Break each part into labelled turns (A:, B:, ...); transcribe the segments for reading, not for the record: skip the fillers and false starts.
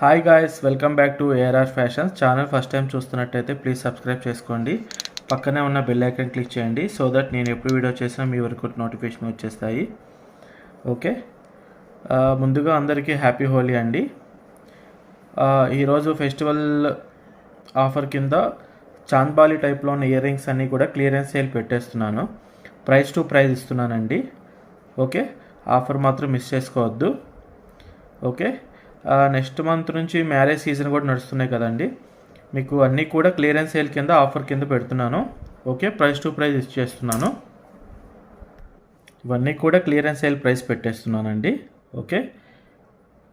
A: Hi guys, welcome back to ARR fashions channel. First time చూస్తున్నట్టయితే please subscribe చేసుకోండి. పక్కనే ఉన్న బెల్ ఐకాన్ క్లిక్ చేయండి సో దట్ నేను ఎప్పుడు వీడియో చేసినా మీ వరకు నోటిఫికేషన్ వచ్చేస్తాయి. ఓకే, ముందుగా అందరికీ హ్యాపీ హోలీ అండి. ఈరోజు ఫెస్టివల్ ఆఫర్ కింద చాంద్బాలి టైప్లో ఉన్న ఇయర్ రింగ్స్ అన్నీ కూడా క్లియరెన్స్ సేల్ పెట్టేస్తున్నాను. ప్రైస్ టు ప్రైస్ ఇస్తున్నానండి. ఓకే, ఆఫర్ మాత్రం మిస్ చేసుకోవద్దు. ఓకే, నెక్స్ట్ మంత్ నుంచి మ్యారేజ్ సీజన్ కూడా నడుస్తున్నాయి కదండి, మీకు అన్నీ కూడా క్లియరెన్స్ సేల్ కింద ఆఫర్ కింద పెడుతున్నాను. ఓకే, ప్రైస్ టు ప్రైస్ ఇచ్చేస్తున్నాను. ఇవన్నీ కూడా క్లియరెన్స్ సేల్ ప్రైస్ పెట్టేస్తున్నానండి. ఓకే,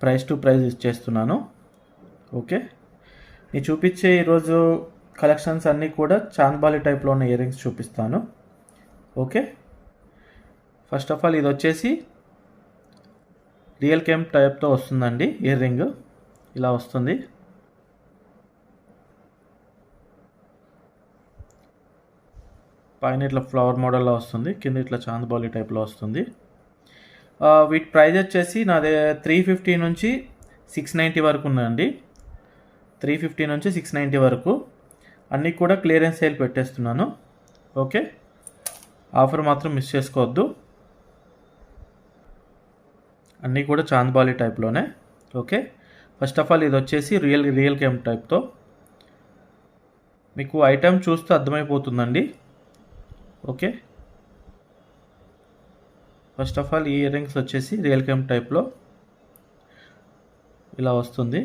A: ప్రైస్ టు ప్రైస్ ఇచ్చేస్తున్నాను. ఓకే, నేను చూపించే ఈరోజు కలెక్షన్స్ అన్నీ కూడా చాంద్బాలి టైప్లో ఉన్న ఇయర్ రింగ్స్ చూపిస్తాను. ఓకే, ఫస్ట్ ఆఫ్ ఆల్ ఇది వచ్చేసి రియల్ కేమ్ టైప్తో వస్తుందండి. ఇయర్ రింగ్ ఇలా వస్తుంది. పైన ఇట్లా ఫ్లవర్ మోడల్లో వస్తుంది, కింద ఇట్లా చాంద్బాలి టైప్లో వస్తుంది. వీటి ప్రైస్ వచ్చేసి నాది 350 నుంచి 690 వరకు ఉందండి. 350 నుంచి 690 వరకు అన్నీ కూడా క్లియరెన్స్ సేల్ పెట్టేస్తున్నాను. ఓకే, ఆఫర్ మాత్రం మిస్ చేసుకోవద్దు. అన్నీ కూడా చాంద్బాలి టైప్లోనే. ఓకే, ఫస్ట్ ఆఫ్ ఆల్ ఇది వచ్చేసి రియల్ కేమ్ టైప్తో మీకు ఐటమ్ చూస్తే అర్థమైపోతుందండి. ఓకే, ఫస్ట్ ఆఫ్ ఆల్ ఈ ఇయర్ రింగ్స్ వచ్చేసి రియల్ కేమ్ టైప్లో ఇలా వస్తుంది.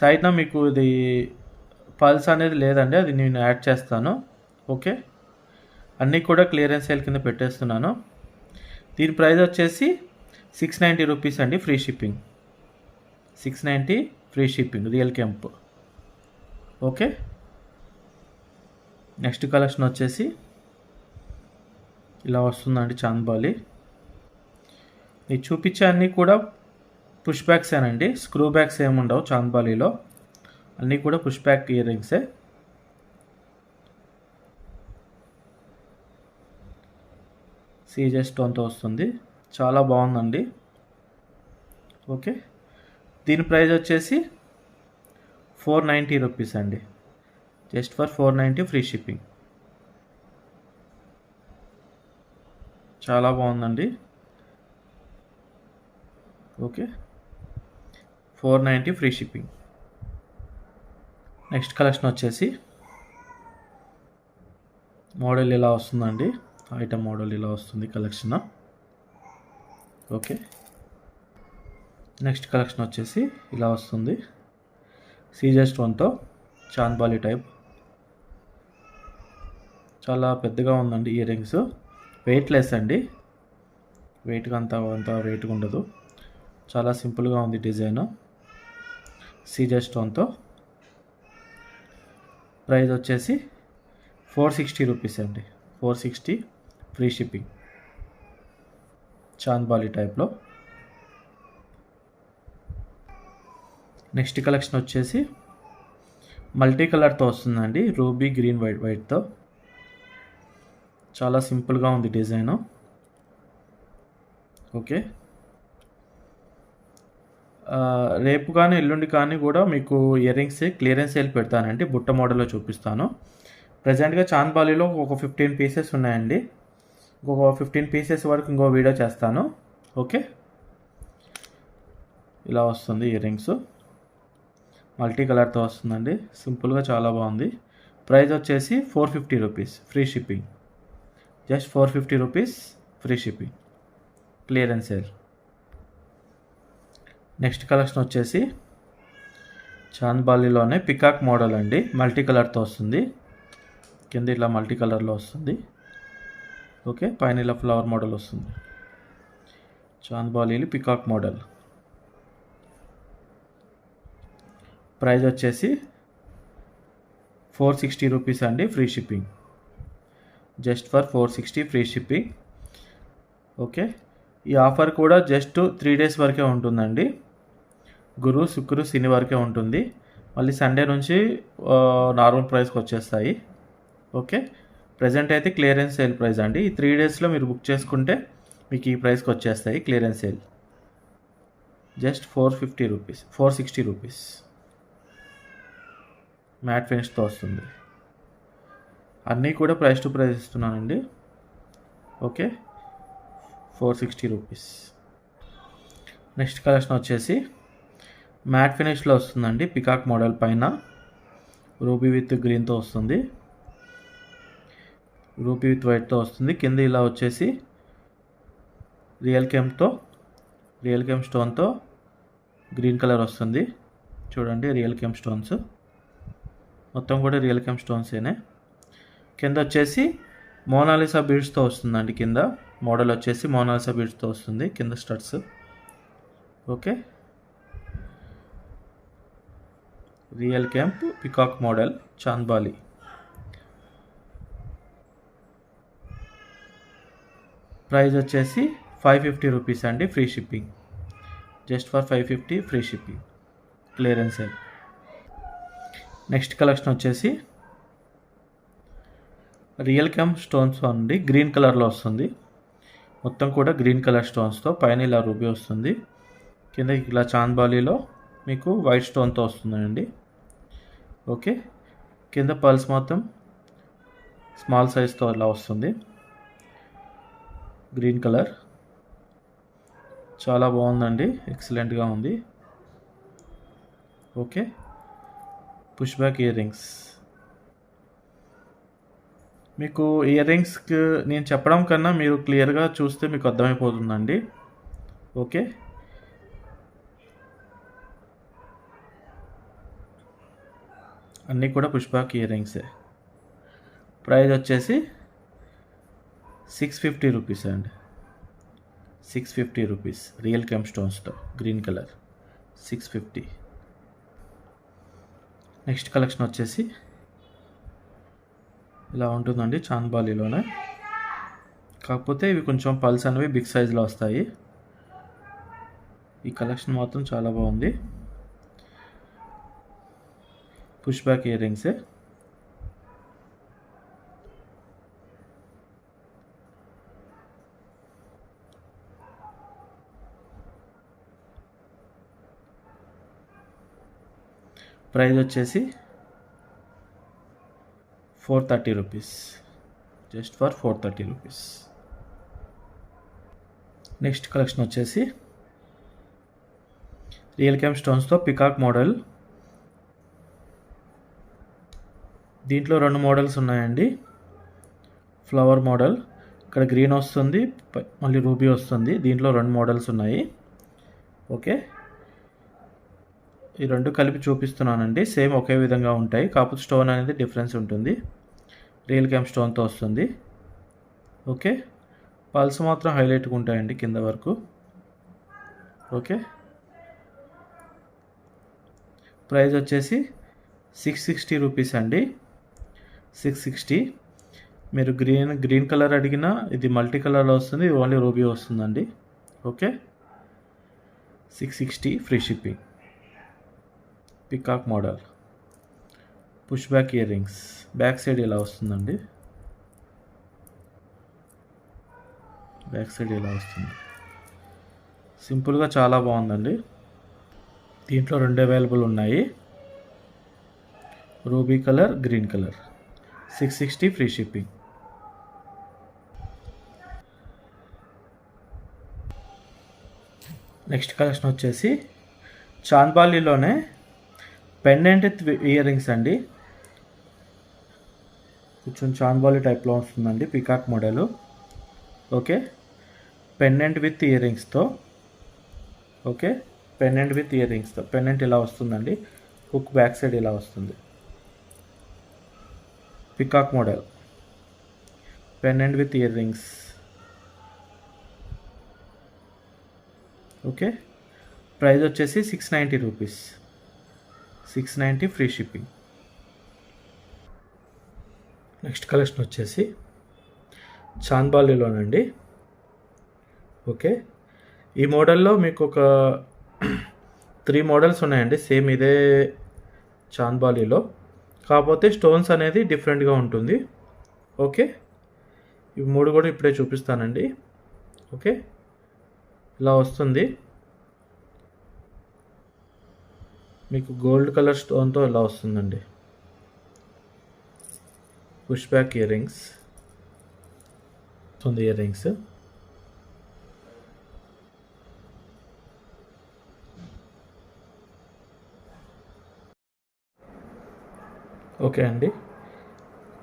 A: సైడ్న మీకు ఇది పల్స్ అనేది లేదండి, అది నేను యాడ్ చేస్తాను. ఓకే, అన్నీ కూడా క్లియరెన్స్ సేల్ కింద పెట్టేస్తున్నాను. దీని ప్రైస్ వచ్చేసి 690 రూపీస్ అండి, free shipping. 690 free shipping real kemp. Okay, next collection వచ్చేసి ఇలా వస్తుందండి చాంద్బాలి. నేను చూపించే అన్నీ కూడా పుష్ బ్యాక్సేనండి, స్క్రూ బ్యాక్స్ ఏముండవు చాంద్బాలిలో. అన్నీ కూడా పుష్ బ్యాక్ ఇయర్ రింగ్సే. సీజెస్ స్టోన్తో వస్తుంది, చాలా బాగుందండి. ఓకే, దీని ప్రైస్ వచ్చేసి 490 రూపీస్ అండి, జస్ట్ ఫర్ 490 ఫ్రీ షిప్పింగ్. చాలా బాగుందండి. Okay, 490 free shipping. Next collection వచ్చేసి మోడల్ ఇలా వస్తుందండి, ఐటమ్ మోడల్ ఇలా వస్తుంది కలెక్షన్. ఓకే, నెక్స్ట్ కలెక్షన్ వచ్చేసి ఇలా వస్తుంది సీజర్ స్టోన్తో చాంద్బాలి టైప్. చాలా పెద్దగా ఉందండి ఇయర్ రింగ్స్, వెయిట్లెస్ అండి, వెయిట్గా అంత వెయిట్గా ఉండదు. చాలా సింపుల్గా ఉంది డిజైన్, సీజర్ స్టోన్తో. ప్రైస్ వచ్చేసి 460 రూపీస్ అండి, 460 ఫ్రీ షిప్పింగ్ చాంద్బాలి టైప్లో. నెక్స్ట్ కలెక్షన్ వచ్చేసి మల్టీ కలర్తో వస్తుందండి, రూబీ గ్రీన్ వైట్తో. చాలా సింపుల్గా ఉంది డిజైను. ఓకే, రేపు కానీ ఎల్లుండి కానీ కూడా మీకు ఇయర్ రింగ్స్ క్లియరెన్స్ సేల్ పెడతానండి, బుట్ట మోడల్లో చూపిస్తాను. ప్రజెంట్గా చాంద్బాలిలో ఒక 15 పీసెస్ ఉన్నాయండి, ఇంకొక 15 పీసెస్ వరకు ఇంకో వీడియో చేస్తాను. ఓకే, ఇలా వస్తుంది ఇయర్ రింగ్స్, మల్టీ కలర్తో వస్తుందండి, సింపుల్గా చాలా బాగుంది. ప్రైస్ వచ్చేసి 450 rupees free shipping, just 450 rupees free shipping, clearance sale. Next collection వచ్చేసి చాంద్బాలిలోనే పికాక్ మోడల్ అండి, మల్టీ కలర్తో వస్తుంది. కింద ఇలా మల్టీ కలర్లో వస్తుంది. ఓకే, పైన ఇలా ఫ్లవర్ మోడల్ వస్తుంది. Chandbali peacock model. ప్రైస్ వచ్చేసి 460 రూపీస్ అండి, free shipping, just for 460 free shipping. Okay, ఈ ఆఫర్ కూడా జస్ట్ 3 డేస్ వరకే ఉంటుందండి, గురు శుక్రు శని వరకే ఉంటుంది. మళ్ళీ సండే నుంచి నార్మల్ ప్రైస్కి వచ్చేస్తాయి. ఓకే, ప్రజెంట్ అయితే క్లియరెన్స్ సేల్ ప్రైస్ అండి. ఈ 3 డేస్లో మీరు బుక్ చేసుకుంటే మీకు ఈ ప్రైస్కి వచ్చేస్తాయి clearance sale. Just 450 rupees, 460 rupees matte ఫినిష్తో వస్తుంది. అన్నీ కూడా ప్రైస్ టు ప్రైస్ ఇస్తున్నానండి. Okay, 460 rupees. నెక్స్ట్ కలెక్షన్ వచ్చేసి మ్యాట్ ఫినిష్లో వస్తుందండి. పికాక్ మోడల్ పైన రూబీ విత్ గ్రీన్తో వస్తుంది, రూబీ విత్ వైట్తో వస్తుంది. కింద ఇలా వచ్చేసి రియల్ కెమ్ స్టోన్తో గ్రీన్ కలర్ వస్తుంది. చూడండి, రియల్ కెమ్ స్టోన్స్ మొత్తం కూడా రియల్ కెమ్ స్టోన్సేనే. కింద వచ్చేసి మోనాలిసా బీడ్స్తో వస్తుందండి. కింద మోడల్ వచ్చేసి మోనాలిసా బీడ్స్తో వస్తుంది కింద studs. Okay, real kemp peacock model chandbali. Price వచ్చేసి 550 రూపీస్ అండి, free shipping. Just for 550 free shipping, clearance sale. Next collection వచ్చేసి రియల్ కెమ్ స్టోన్స్ అండి, గ్రీన్ కలర్లో వస్తుంది. మొత్తం కూడా గ్రీన్ కలర్ స్టోన్స్తో, పైన ఇలా రూబీ వస్తుంది, కింద ఇలా చాంద్బాలీలో మీకు వైట్ స్టోన్తో వస్తుందండి. ఓకే, కింద పల్స్ మొత్తం స్మాల్ సైజ్తో అలా వస్తుంది. గ్రీన్ కలర్ చాలా బాగుందండి, ఎక్సలెంట్గా ఉంది. Okay, push back ear rings. మీకు ఇయర్ రింగ్స్కి నేను చెప్పడం కన్నా మీరు క్లియర్గా చూస్తే మీకు అర్థమైపోతుందండి. ఓకే, అన్నీ కూడా పుష్ బ్యాక్ ఇయర్ రింగ్సే. ప్రైస్ వచ్చేసి 650 రూపీస్ అండి, 650 రూపీస్ రియల్ కెమ్ స్టోన్స్తో గ్రీన్ కలర్, 650. నెక్స్ట్ కలెక్షన్ వచ్చేసి ఇలా ఉంటుందండి, చాంద్బాలీలోనే. కాకపోతే ఇవి కొంచెం పల్స్ అనేవి బిగ్ సైజులో వస్తాయి. ఈ కలెక్షన్ మాత్రం చాలా బాగుంది. పుష్ బ్యాక్ ఇయర్ రింగ్సే. ప్రైస్ వచ్చేసి 430 rupees, just for 430 rupees. Next collection వచ్చేసి రియల్ కెమ్ స్టోన్స్తో పికాక్ మోడల్. దీంట్లో 2 మోడల్స్ ఉన్నాయండి. ఫ్లవర్ మోడల్, ఇక్కడ గ్రీన్ వస్తుంది, మళ్ళీ రూబీ వస్తుంది. దీంట్లో 2 మోడల్స్ ఉన్నాయి. ఓకే, ఈ 2 కలిపి చూపిస్తున్నానండి. సేమ్ ఒకే విధంగా ఉంటాయి, కాకపోతే స్టోన్ అనేది డిఫరెన్స్ ఉంటుంది. రియల్ కెమ్ స్టోన్తో వస్తుంది. ఓకే, పల్స్ మాత్రం హైలైట్గా ఉంటాయండి కింద వరకు. ఓకే, ప్రైస్ వచ్చేసి 660 రూపీస్ అండి, 660. మీరు గ్రీన్ కలర్ అడిగినా ఇది మల్టీ కలర్లో వస్తుంది, ఇది ఓన్లీ రూబీ వస్తుందండి. Okay, 660 free shipping. Peacock model, push back ear rings. Back side ఇలా వస్తుందండి, బ్యాక్ సైడ్ ఇలా వస్తుంది. సింపుల్గా చాలా బాగుందండి. దీంట్లో 2 అవైలబుల్ ఉన్నాయి, ruby colour, green colour. 660 free shipping. Next collection వచ్చేసి చాంద్బాలీలోనే పెండెంట్ ఇయర్ రింగ్స్ అండి. కొంచెం చాంద్బాలీ టైప్లో వస్తుందండి, peacock model. Okay, pendant with ear రింగ్స్తో. ఓకే, పెండెంట్ విత్ ఇయర్ రింగ్స్తో. పెండెంట్ ఇలా వస్తుందండి, హుక్ బ్యాక్ సైడ్ ఇలా వస్తుంది. Peacock model, pendant with ear rings. Okay, price వచ్చేసి 690 rupees, 690 free shipping. Next collection వచ్చేసి చాంద్బాలీలోనండి. ఓకే, ఈ మోడల్లో మీకు ఒక 3 మోడల్స్ ఉన్నాయండి, సేమ్ ఇదే చాంద్బాలీలో, కాకపోతే స్టోన్స్ అనేది డిఫరెంట్గా ఉంటుంది. ఓకే, ఇవి 3 కూడా ఇప్పుడే చూపిస్తానండి. ఓకే, ఇలా వస్తుంది. మీకు గోల్డ్ కలర్ స్టోన్తో ఇలా వస్తుందండి. పుష్ బ్యాక్ ఇయర్ రింగ్స్ ఉంది. ఇయర్ రింగ్స్ ఓకే అండి.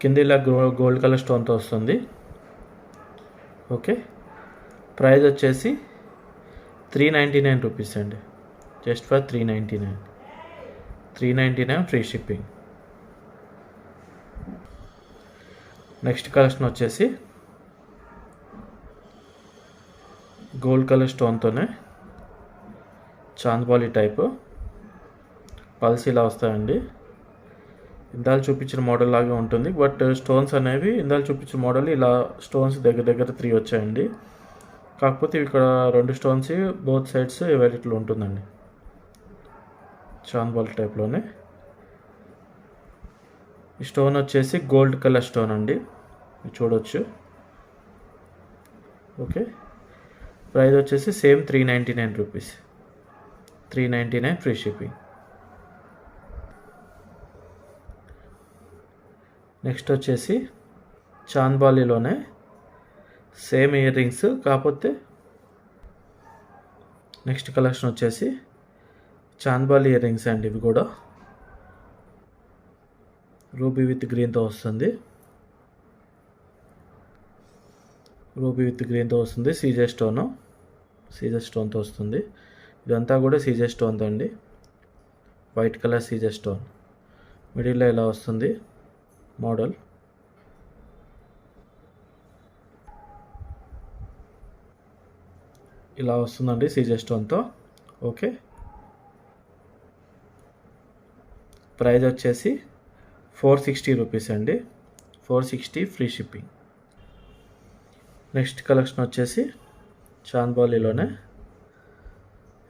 A: కింద ఇలా గోల్డ్ కలర్ స్టోన్తో వస్తుంది. ఓకే, ప్రైస్ వచ్చేసి 399 రూపీస్ అండి. Just for 399 free shipping. Next collection వచ్చేసి గోల్డ్ కలర్ స్టోన్తోనే చాంద్బాలి టైపు పల్స్ ఇలా వస్తాయండి. ఇందాక చూపించిన మోడల్ లాగే ఉంటుంది, బట్ స్టోన్స్ అనేవి ఇందాక చూపించిన మోడల్ ఇలా స్టోన్స్ దగ్గర 3 వచ్చాయండి. కాకపోతే ఇక్కడ 2 స్టోన్స్ బోత్ సైడ్స్ అవైలబుల్ ఉంటుందండి. చాంద్బాల్ టైప్లోనే ఈ స్టోన్ వచ్చేసి గోల్డ్ కలర్ స్టోన్ అండి, చూడొచ్చు. ఓకే, ప్రైస్ వచ్చేసి same 399 rupees. 399 free shipping. Next వచ్చేసి చాంద్బాలిలోనే సేమ్ ఇయర్ రింగ్స్, కాకపోతే నెక్స్ట్ కలెక్షన్ వచ్చేసి చాంద్బాలి ఇయర్ రింగ్స్ అండి. ఇవి కూడా రూబీ విత్ గ్రీన్తో వస్తుంది. సీజర్ స్టోన్తో వస్తుంది. ఇదంతా కూడా సీజర్ స్టోన్తో అండి. వైట్ కలర్ సీజర్ స్టోన్ మిడిల్లో ఇలా వస్తుంది మోడల్. ఇలా వస్తుందండి సీజర్ స్టోన్తో. ఓకే, ప్రైస్ వచ్చేసి 460 రూపీస్ అండి. 460 ఫ్రీ షిప్పింగ్. నెక్స్ట్ కలెక్షన్ వచ్చేసి చాంద్బాలిలోనే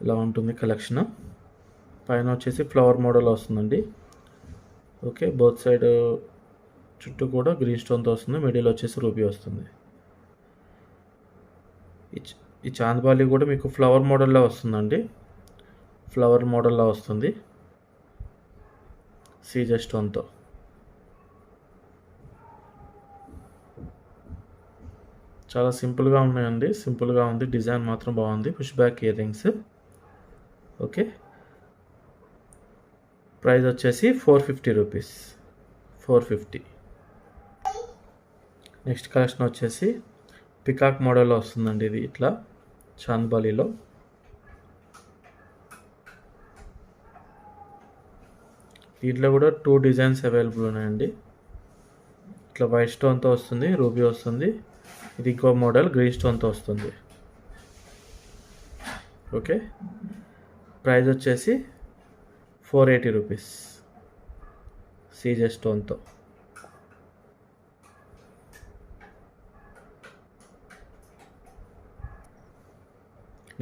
A: ఇలా ఉంటుంది కలెక్షన్. పైన వచ్చేసి ఫ్లవర్ మోడల్ వస్తుందండి. ఓకే, బోత్ సైడ్ చుట్టూ కూడా గ్రీన్ స్టోన్తో వస్తుంది. మిడిల్ వచ్చేసి రూబీ వస్తుంది. ఈ చాంద్బాలి కూడా మీకు ఫ్లవర్ మోడల్లో వస్తుందండి. సీజర్ స్టోన్తో. చాలా సింపుల్గా ఉన్నాయండి. సింపుల్గా ఉంది, డిజైన్ మాత్రం బాగుంది. Push back year rings. Okay, price వచ్చేసి 450 రూపీస్. 450. నెక్స్ట్ కలెక్షన్ వచ్చేసి పికాక్ మోడల్లో వస్తుందండి. ఇది ఇట్లా చాంద్బాలిలో. దీంట్లో కూడా 2 డిజైన్స్ అవైలబుల్ ఉన్నాయండి. ఇట్లా వైట్ స్టోన్తో వస్తుంది, రూబీ వస్తుంది. ఇది ఇంకో మోడల్ గ్రీన్ స్టోన్తో వస్తుంది. ఓకే, ప్రైస్ వచ్చేసి 480 రూపీస్ సీజర్ స్టోన్తో.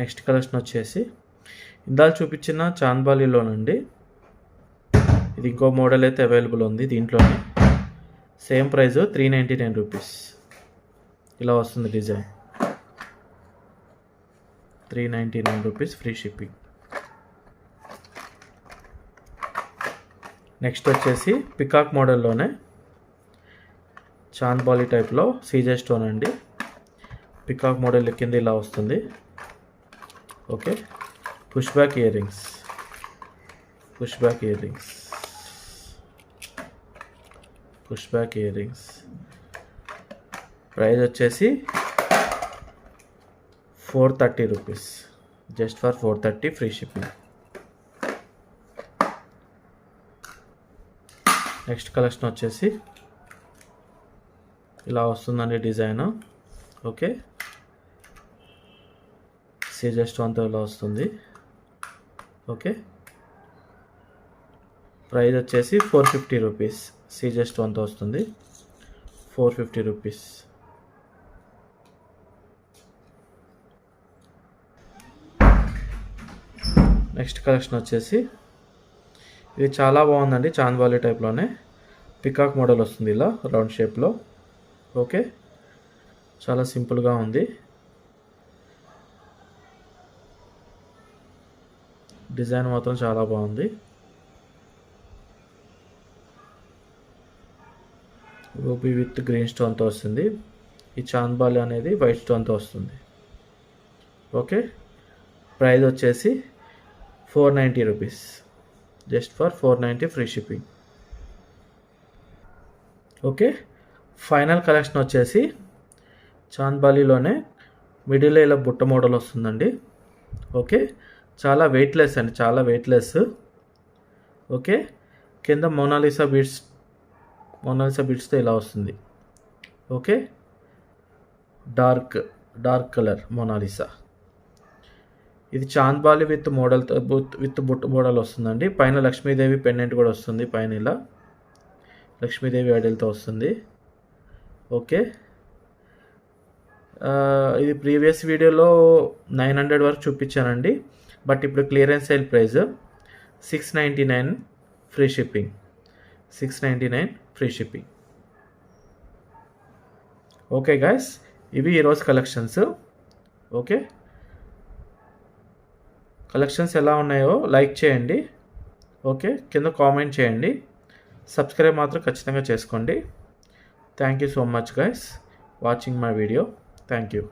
A: నెక్స్ట్ కలెక్షన్ వచ్చేసి ఇందాక చూపించిన చాంద్బాలిలోనండి. ఇది ఇంకో మోడల్ అయితే అవైలబుల్ ఉంది దీంట్లోనే. Same price 399 rupees. ఇలా వస్తుంది design. 399 rupees free shipping. Next వచ్చేసి పికాక్ మోడల్లోనే చాంద్బాలి టైప్లో సీజర్ స్టోన్ అండి. పికాక్ మోడల్ కింద ఇలా వస్తుంది. Okay, push back ear rings. Price వచ్చేసి 430 rupees. Just for 430 free shipping. Next collection వచ్చేసి ఇలా వస్తుందండి డిజైన్. ఓకే, సీజర్ స్టోన్తో ఇలా వస్తుంది. ఓకే, ప్రైస్ వచ్చేసి 450 రూపీస్. సీజర్ స్టోన్తో వస్తుంది. 450 రూపీస్. నెక్స్ట్ కలెక్షన్ వచ్చేసి ఇది చాలా బాగుందండి. చాంద్బాలి టైప్లోనే పికాక్ మోడల్ వస్తుంది ఇలా రౌండ్ షేప్లో. ఓకే, చాలా సింపుల్గా ఉంది. డిజైన్ మాత్రం చాలా బాగుంది. రూబీ విత్ గ్రీన్ స్టోన్తో వస్తుంది. ఈ చాంద్బాలి అనేది వైట్ స్టోన్తో వస్తుంది. ఓకే, ప్రైస్ వచ్చేసి 490 rupees, just for 490 free shipping. Okay, final collection వచ్చేసి చాంద్బాలిలోనే మిడిల్ ఇలా బుట్ట మోడల్ వస్తుందండి. ఓకే, చాలా వెయిట్లెస్ అండి, చాలా వెయిట్లెస్. ఓకే, కింద మోనాలిసా బీడ్స్తో ఇలా వస్తుంది. Okay, dark colour Mona Lisa. ఇది చాంద్బాలి విత్ బుట్ట మోడల్ వస్తుందండి. పైన లక్ష్మీదేవి పెండెంట్ కూడా వస్తుంది. పైన ఇలా లక్ష్మీదేవి ఐడల్తో వస్తుంది. ఓకే, ఇది ప్రీవియస్ వీడియోలో 900 వరకు చూపించానండి. బట్ ఇప్పుడు clearance sale price 699 free shipping. 699 free shipping. Okay guys, ఇవి ఈరోజు కలెక్షన్స్. ఓకే, కలెక్షన్స్ ఎలా ఉన్నాయో లైక్ చేయండి. ఓకే, కింద కామెంట్ చేయండి. సబ్స్క్రైబ్ మాత్రం ఖచ్చితంగా చేసుకోండి. Thank you so much guys watching my video. Thank you.